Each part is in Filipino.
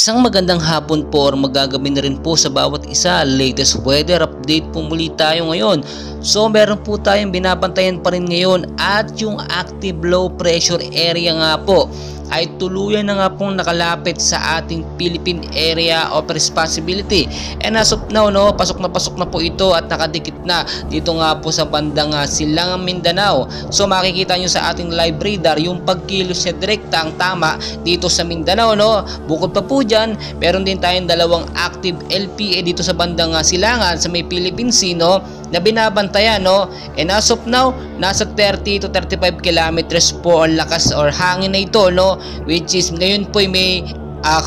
Isang magandang hapon po or magagabi na rin po sa bawat isa. Latest weather update po muli tayo ngayon. So meron po tayong binabantayan pa rin ngayon at yung active low pressure area nga po ay tuluyan na nga pong nakalapit sa ating Philippine Area of Responsibility. And as of now, pasok na po ito at nakadikit na dito nga po sa bandang Silangang Mindanao. So makikita nyo sa ating live radar yung pagkilos niya direkta ang tama dito sa Mindanao. Bukod pa po dyan, meron din tayong dalawang active LPA dito sa bandang Silangan sa may Philippine Sea na binabantayan. And as of now, nasa 30 to 35 kilometers po ang lakas or hangin na ito, which is ngayon po may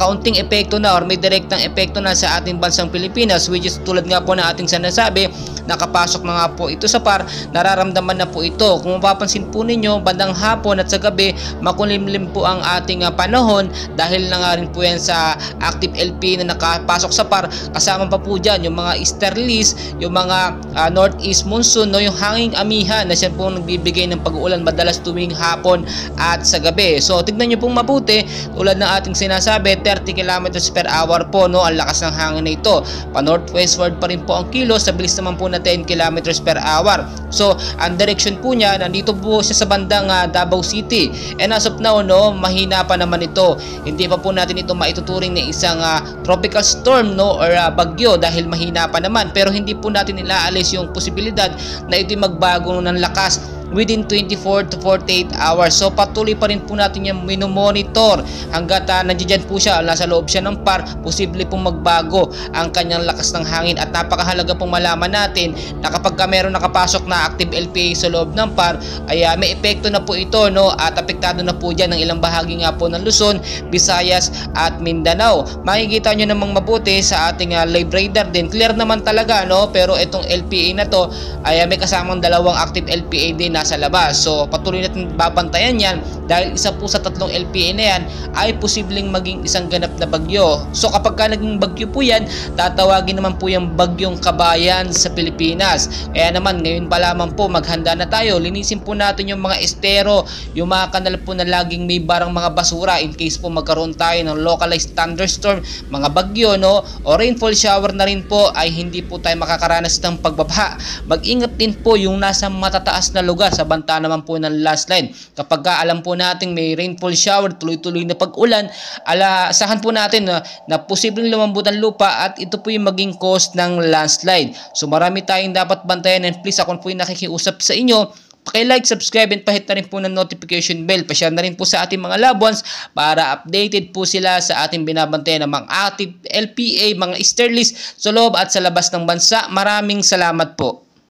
kaunting epekto na or may direktang epekto na sa ating bansang Pilipinas, which is tulad nga po na ating sinasabi, nakapasok na nga po ito sa PAR, nararamdaman na po ito. Kung mapapansin po ninyo, bandang hapon at sa gabi, makulimlim po ang ating panahon dahil na nga rin po yan sa active LP na nakapasok sa PAR. Kasama pa po dyan yung mga easterlies, yung mga northeast monsoon, yung hanging amihan na siya po nagbibigay ng pag-uulan madalas tuwing hapon at sa gabi. So tignan nyo pong mabuti, tulad ng ating sinasabi, 30 km per hour po ang lakas ng hangin na ito. Pa northwestward pa rin po ang kilos, sa bilis naman po na 10 km per hour. So ang direction po niya, nandito po siya sa bandang Davao City. And as of now, mahina pa naman ito. Hindi pa po natin ito maituturing na isang tropical storm or bagyo dahil mahina pa naman. Pero hindi po natin ilaalis yung posibilidad na ito magbago ng lakas within 24 to 48 hours. So patuloy pa rin po natin yung minomonitor hanggat nandiyan po siya, nasa loob siya ng PAR, posible pong magbago ang kanyang lakas ng hangin. At napakahalaga pong malaman natin na kapag meron nakapasok na active LPA sa loob ng PAR ay may epekto na po ito, at apektado na po dyan ng ilang bahagi nga po ng Luzon, Visayas at Mindanao. Makikita nyo namang mabuti sa ating live radar din, clear naman talaga, pero itong LPA na to ay may kasamang dalawang active LPA din nasa labas. So patuloy natin babantayan yan dahil isa po sa tatlong LPA na yan ay posibleng maging isang ganap na bagyo. So kapag naging bagyo po yan, tatawagin naman po yung bagyong kabayan sa Pilipinas. Kaya naman ngayon pa lamang po maghanda na tayo, linisin po natin yung mga estero, yung mga kanal po na laging may barang mga basura in case po magkaroon tayo ng localized thunderstorm, mga bagyo o rainfall shower na rin po ay hindi po tayo makakaranas ng pagbabaha. Mag-ingat din po yung nasa matataas na lugar sa banta naman po ng landslide. Kapag alam po natin may rainfall shower, tuloy-tuloy na pag-ulan, asahan po natin na posibleng lumambot ang lupa at ito po yung maging cause ng landslide. So marami tayong dapat bantayan, and please, ako po yung nakikiusap sa inyo, paki-like, subscribe, and pahit na rin po ng notification bell. Pa-share na rin po sa ating mga loved ones para updated po sila sa ating binabantayan ng mga active LPA, mga easterlies sa loob at sa labas ng bansa. Maraming salamat po.